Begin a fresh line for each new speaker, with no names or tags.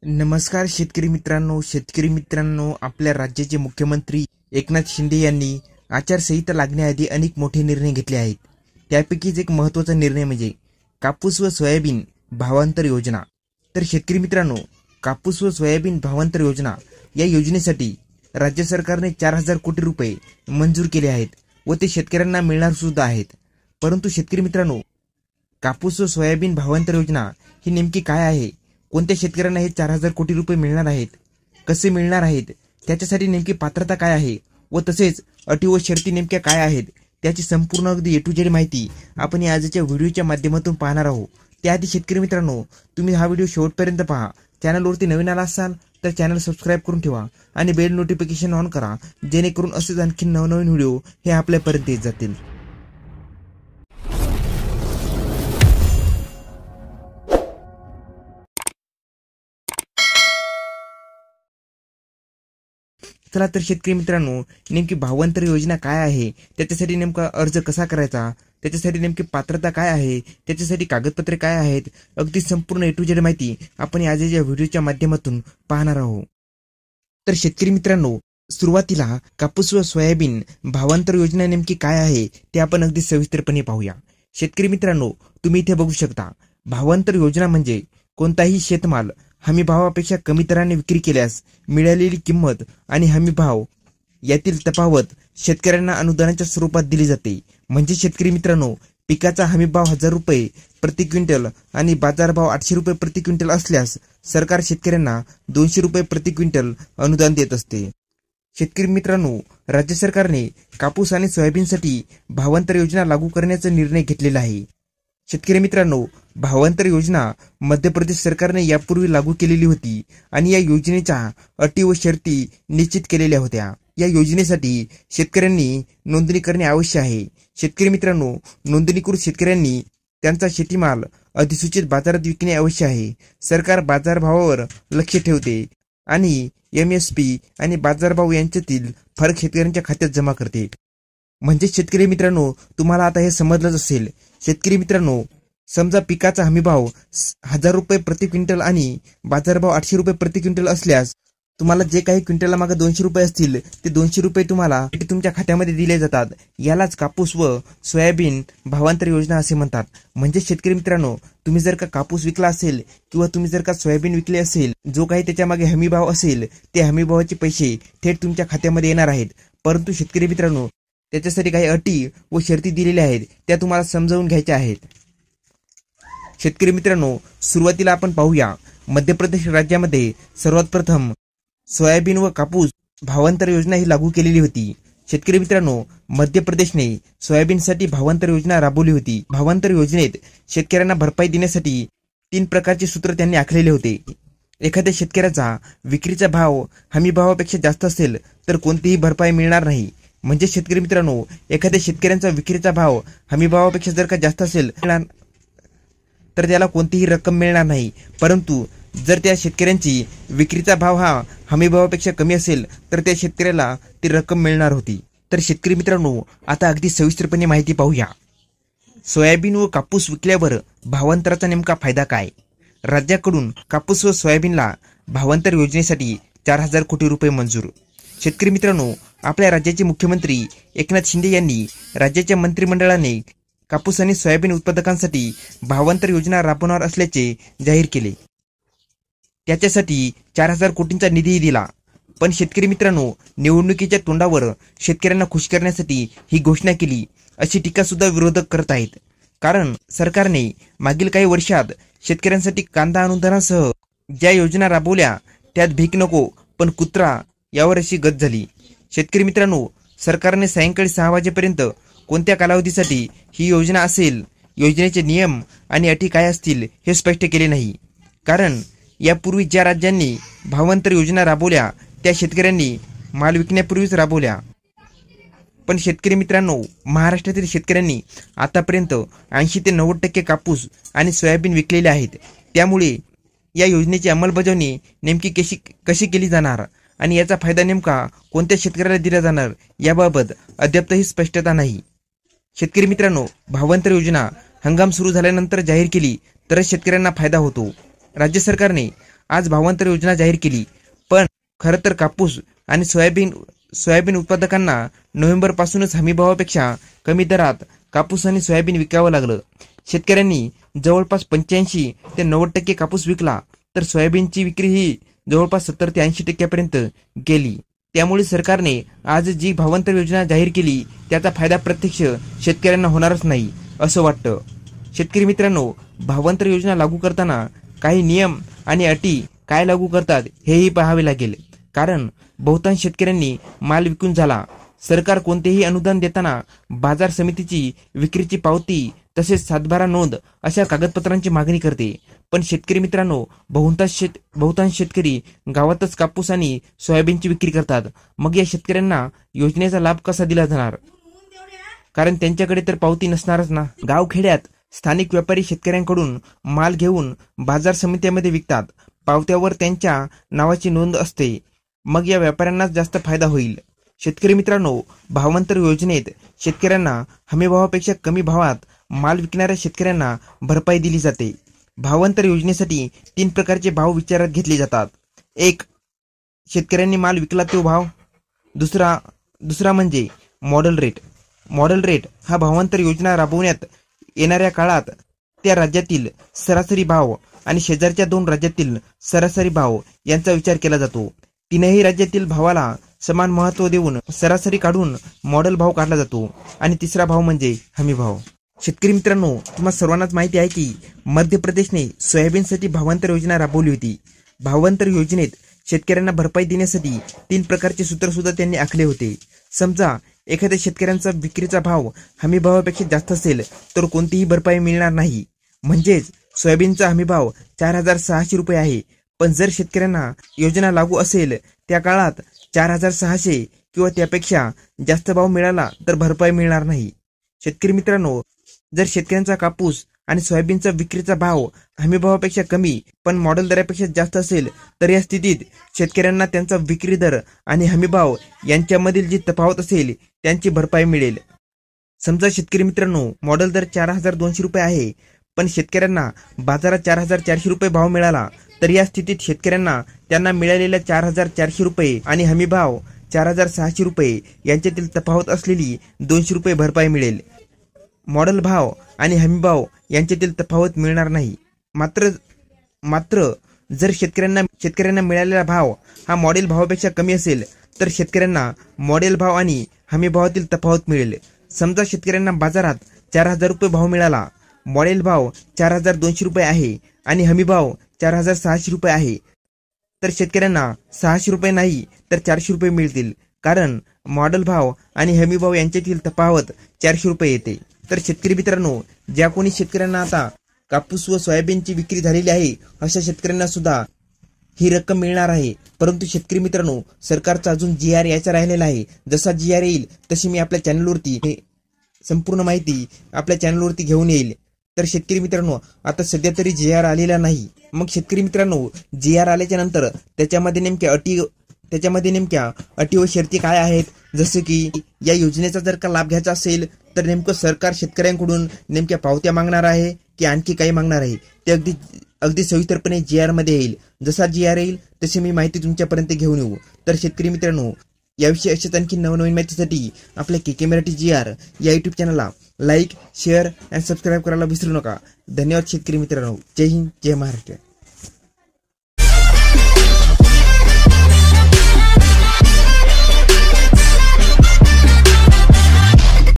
नमस्कार शेतकरी मित्रांनो, आपल्या राज्याचे मुख्यमंत्री एकनाथ शिंदे यांनी आचारसंहिता लागण्याआधी अनेक मोठे निर्णय घेतले आहेत। त्यापैकीच एक महत्त्वाचा निर्णय म्हणजे कापूस व सोयाबीन भावांतर योजना। तर शेतकरी मित्रांनो, कापूस व सोयाबीन भावांतर योजना या योजनेसाठी राज्य सरकारने 4000 कोटी रुपये मंजूर केले आहेत व ते शेतकऱ्यांना मिळणार सुद्धा आहेत। परंतु शेतकरी मित्रांनो, कापूस व सोयाबीन भावांतर योजना ही नेमकी काय आहे, कोणत्या शेतकऱ्यांना हे 4000 कोटी रुपये मिळणार आहेत, कसे मिळणार आहेत, त्याच्यासाठी नेमकी पात्रता काय आहे व तसेच अटी व शर्ती नेमक्या काय आहेत, त्याची संपूर्ण अगदी ए टू झेड माहिती आपण या आजच्या व्हिडिओच्या माध्यमातून पाहणार आहोत। त्याआधी शेतकरी मित्रांनो, तुम्ही हा व्हिडिओ शेवटपर्यंत पहा। चॅनलवरती नवीन आला असाल तर चॅनल सबस्क्राइब करून ठेवा आणि बेल नोटिफिकेशन ऑन करा, जेणेकरून असेच आणखी नवनवीन व्हिडिओ हे आपल्यापर्यंत येत जातील। चला तर शेतकरी मित्रांनो, नेमकी भावांतर योजना काय आहे, त्याच्यासाठी नेमका अर्ज कसा करायचा, त्याच्यासाठी नेमकी पात्रता काय आहे, त्याच्यासाठी कागदपत्रे काय आहेत, अगदी संपूर्ण ए टू झेड माहिती आपण आजच्या व्हिडिओच्या माध्यमातून पाहणार आहोत। तर शेतकरी मित्रांनो, सुरुवातीला कापूस व सोयाबीन भावांतर योजना नेमकी काय आहे ते आपण अगदी सविस्तरपणे पाहूया। शेतकरी मित्रांनो, तुम्ही इथे बघू शकता, भावांतर योजना म्हणजे कोणताही शेतमाल हमी भावापेक्षा कमी दराने विक्री केल्यास मिळालेली किंमत आणि हमी भाव यातील तफावत शेतकऱ्यांना अनुदानाच्या स्वरूपात दिली जाते। म्हणजे शेतकरी मित्रांनो, पिकाचा हमी भाव 1000 रुपये प्रति क्विंटल आणि बाजारभाव 800 रुपये प्रति क्विंटल असल्यास सरकार शेतकऱ्यांना 200 रुपये प्रति क्विंटल अनुदान देत असते। शेतकरी मित्रांनो, राज्य सरकारने कापूस आणि सोयाबीनसाठी भावांतर योजना लागू करण्याचा निर्णय घेतलेला आहे। शेतकरी मित्रांनो, भावांतर योजना मध्य प्रदेश सरकारने यापूर्वी लागू केलेली होती आणि या योजनेच्या अटी व शर्ती निश्चित केलेल्या होत्या। या योजनेसाठी शेतकऱ्यांनी नोंदणी करणे आवश्यक आहे। शेतकरी मित्रांनो, नोंदणीकृत शेतकऱ्यांनी त्यांचा शेतीमाल अधिसूचित बाजारात विकणे आवश्यक आहे। सरकार बाजारभावावर लक्ष ठेवते आणि MSP आणि बाजारभाव यांच्यातील फरक शेतकऱ्यांच्या खात्यात जमा करते। म्हणजे शेतकरी मित्रांनो, तुम्हाला आता हे समजलंच असेल। शेतकरी मित्रांनो, समजा पिकाचा हमीभाव 1000 रुपये प्रति क्विंटल आणि बाजारभाव 800 रुपये प्रति क्विंटल असल्यास तुम्हाला जे काही क्विंटलला मागे 200 रुपये असतील ते 200 रुपये तुम्हाला तुमच्या खात्यामध्ये दिले जातात। यालाच कापूस व सोयाबीन भावांतर योजना असे म्हणतात। म्हणजे शेतकरी मित्रांनो, तुम्ही जर का कापूस विकला असेल किंवा तुम्ही जर का सोयाबीन विकले असेल, जो काही त्याच्या मागे हमीभाव असेल ते हमीभावाचे पैसे थेट तुमच्या खात्यामध्ये येणार आहेत। परंतु शेतकरी मित्रांनो, त्याच्यासाठी काही अटी व शर्ती दिलेल्या आहेत, त्या तुम्हाला समजावून घ्यायच्या आहेत। शेतकरी मित्रांनो, सुरुवातीला आपण पाहूया, मध्य प्रदेश राज्यामध्ये सर्वात प्रथम सोयाबीन व कापूस भावांतर योजना ही लागू केलेली होती। शेतकरी मित्रांनो, मध्य प्रदेशने सोयाबीनसाठी भावांतर योजना राबवली होती। भावांतर योजनेत शेतकऱ्यांना भरपाई देण्यासाठी 3 प्रकारचे सूत्र त्यांनी आखलेले होते। एखाद्या शेतकऱ्याचा विक्रीचा भाव हमी भावापेक्षा जास्त असेल तर कोणतीही भरपाई मिळणार नाही। म्हणजे शेतकरी मित्रांनो, एखाद्या शेतकऱ्यांचा विक्रीचा भाव हमी भावापेक्षा जर का जास्त असेल तर त्याला कोणतीही रक्कम मिळणार नाही। परंतु जर त्या शेतकऱ्यांची विक्रीचा भाव हा हमी भावापेक्षा कमी असेल तर त्या शेतकऱ्याला ती रक्कम मिळणार होती। तर शेतकरी मित्रांनो, आता अगदी सविस्तरपणे माहिती पाहूया, सोयाबीन व कापूस विकल्यावर भावांतराचा नेमका फायदा काय। राज्याकडून कापूस व सोयाबीनला भावांतर योजनेसाठी 4000 कोटी रुपये मंजूर। शेतकरी मित्रांनो, आपल्या राज्याचे मुख्यमंत्री एकनाथ शिंदे यांनी राज्याच्या मंत्रिमंडळाने कापूस आणि सोयाबीन उत्पादकांसाठी भावांतर योजना राबवणार असल्याचे जाहीर केले। त्याच्यासाठी 4000 कोटींचा निधीही दिला। पण शेतकरी मित्रांनो, निवडणुकीच्या तोंडावर शेतकऱ्यांना खुश करण्यासाठी ही घोषणा केली अशी टीका सुद्धा विरोधक करत आहेत। कारण सरकारने मागील काही वर्षात शेतकऱ्यांसाठी कांदा अनुदानासह ज्या योजना राबवल्या त्यात भीक नको पण कुत्रा यावर अशी गत झाली। शेतकरी मित्रांनो, सरकारने सायंकाळी 6 वाजेपर्यंत कोणत्या कालावधीसाठी ही योजना असेल, योजनेचे नियम आणि अटी काय असतील हे स्पष्ट केले नाही। कारण यापूर्वी ज्या राज्यांनी भावांतर योजना राबवल्या त्या शेतकऱ्यांनी माल विकण्यापूर्वीच राबवल्या। पण शेतकरी मित्रांनो, महाराष्ट्रातील शेतकऱ्यांनी आतापर्यंत 80 ते 90% कापूस आणि सोयाबीन विकलेले आहेत। त्यामुळे या योजनेची अंमलबजावणी नेमकी कशी केली जाणार आणि याचा फायदा नेमका कोणत्या शेतकऱ्याला दिला जाणार याबाबत अद्यापही स्पष्टता नाही। शेतकरी मित्रांनो, भावांतर योजना हंगाम सुरू झाल्यानंतर जाहीर केली तरच शेतकऱ्यांना फायदा होतो। राज्य सरकारने आज भावांतर योजना जाहीर केली, पण खरं तर कापूस आणि सोयाबीन उत्पादकांना नोव्हेंबरपासूनच हमीभावापेक्षा कमी दरात कापूस आणि सोयाबीन विकावं लागलं. शेतकऱ्यांनी जवळपास 85 ते 90% कापूस विकला, तर सोयाबीनची विक्री ही जवळपास 70 ते 80% गेली. त्यामुळे सरकारने आज जी भावांतर योजना जाहीर केली त्याचा फायदा प्रत्यक्ष शेतकऱ्यांना होणारच नाही असं वाटतं. शेतकरी मित्रांनो, भावांतर योजना लागू करताना काही नियम आणि अटी काय लागू करतात हेही पाहावे लागेल. कारण बहुतांश शेतकऱ्यांनी माल विकून झाला. सरकार कोणतेही अनुदान देताना बाजार समितीची विक्रीची पावती तसेच सातबारा नोंद अशा कागदपत्रांची मागणी करते. पण शेतकरी मित्रांनो, बहुतांश शेतकरी गावातच कापूस आणि सोयाबीनची विक्री करतात. मग या शेतकऱ्यांना योजनेचा लाभ कसा दिला जाणार? कारण त्यांच्याकडे तर पावती नसणारच ना. गावखेड्यात स्थानिक व्यापारी शेतकऱ्यांकडून माल घेऊन बाजार समित्यामध्ये विकतात. पावत्यावर त्यांच्या नावाची नोंद असते. मग या व्यापाऱ्यांनाच जास्त फायदा होईल. शेतकरी मित्रांनो, भावांतर योजनेत शेतकऱ्यांना हमीभावापेक्षा कमी भावात माल विकणाऱ्या शेतकऱ्यांना भरपाई दिली जाते. भावांतर योजनेसाठी 3 प्रकारचे भाव विचारात घेतले जातात. एक, शेतकऱ्यांनी माल विकला तो भाव. दुसरा म्हणजे मॉडेल रेट. मॉडेल रेट हा भावांतर योजना राबवण्यात येणाऱ्या काळात त्या राज्यातील सरासरी भाव आणि शेजारच्या 2 राज्यातील सरासरी भाव यांचा विचार केला जातो. 3ही राज्यातील भावाला समान महत्त्व देऊन सरासरी काढून मॉडेल भाव काढला जातो. आणि तिसरा भाव म्हणजे हमी भाव. शेतकरी मित्रांनो, तुम्हा सर्वांनाच माहिती आहे की मध्य प्रदेशने सोयाबीनसाठी भावांतर योजना राबवली होती. भावांतर योजनेत शेतकऱ्यांना भरपाई देण्यासाठी 3 प्रकारचे सूत्र सुद्धा त्यांनी आखले होते. समजा एखाद्या शेतकऱ्यांचा विक्रीचा भाव हमी भावापेक्षा जास्त असेल तर कोणतीही भरपाई मिळणार नाही. म्हणजेच सोयाबीनचा हमी भाव 4,600 रुपये आहे. पण जर शेतकऱ्यांना योजना लागू असेल त्या काळात 4,600 किंवा त्यापेक्षा जास्त भाव मिळाला तर भरपाई मिळणार नाही. शेतकरी मित्रांनो, जर शेतकऱ्यांचा कापूस आणि सोयाबीनचा विक्रीचा भाव हमीभावापेक्षा कमी पण मॉडेल दरापेक्षा जास्त असेल तर या स्थितीत शेतकऱ्यांना त्यांचा विक्री दर आणि हमीभाव यांच्यामधील जी तफावत असेल त्यांची भरपाई मिळेल. समजा शेतकरी मित्रांनो, मॉडेल दर 4,200 रुपये आहे, पण शेतकऱ्यांना बाजारात 4,400 रुपये भाव मिळाला, तर या स्थितीत शेतकऱ्यांना त्यांना मिळालेल्या 4,400 रुपये आणि हमीभाव 4,600 रुपये यांच्यातील तफावत असलेली 200 रुपये भरपाई मिळेल. मॉडेल भाव आणि हमीभाव यांच्यातील तफावत मिळणार नाही. मात्र जर शेतकऱ्यांना मिळालेला भाव हा मॉडेल भावापेक्षा कमी असेल तर शेतकऱ्यांना मॉडेल भाव आणि हमी भावातील तफावत मिळेल. समजा शेतकऱ्यांना बाजारात 4,000 रुपये भाव मिळाला, मॉडेल भाव 4,200 रुपये आहे आणि हमी भाव 4,600 रुपये आहे, तर शेतकऱ्यांना 600 रुपये नाही तर 400 रुपये मिळतील. कारण मॉडेल भाव आणि हमी भाव यांच्यातील तफावत 400 रुपये येते. तर शेतकरी मित्रांनो, ज्या कोणी शेतकऱ्यांना आता कापूस व सोयाबीनची विक्री झालेली आहे अशा शेतकऱ्यांना सुद्धा ही रक्कम मिळणार आहे. परंतु शेतकरी मित्रांनो, सरकारचा अजून GR यायचा राहिलेला आहे. जसा GR येईल तशी मी आपल्या चॅनलवरती संपूर्ण माहिती आपल्या चॅनलवरती घेऊन येईल. तर शेतकरी मित्रांनो, आता सध्या तरी GR आलेला नाही. मग शेतकरी मित्रांनो, GR आल्याच्या नंतर त्याच्यामध्ये नेमक्या अटी व शर्ती काय आहेत, जसे की या योजनेचा जर का लाभ घ्यायचा असेल तर नेमकं सरकार शेतकऱ्यांकडून नेमक्या पावत्या मागणार आहे की आणखी काही मागणार आहे, ते अगदी सविस्तरपणे GR मध्ये येईल. जसा GR येईल तशी मी माहिती तुमच्यापर्यंत घेऊन येऊ. तर शेतकरी मित्रांनो, याविषयी अशाच आणखी नवनवीन माहितीसाठी आपल्या KK मराठी GR या युट्यूब चॅनलला लाईक, शेअर आणि सबस्क्राईब करायला विसरू नका. धन्यवाद शेतकरी मित्रांनो. जय हिंद, जय महाराष्ट्र.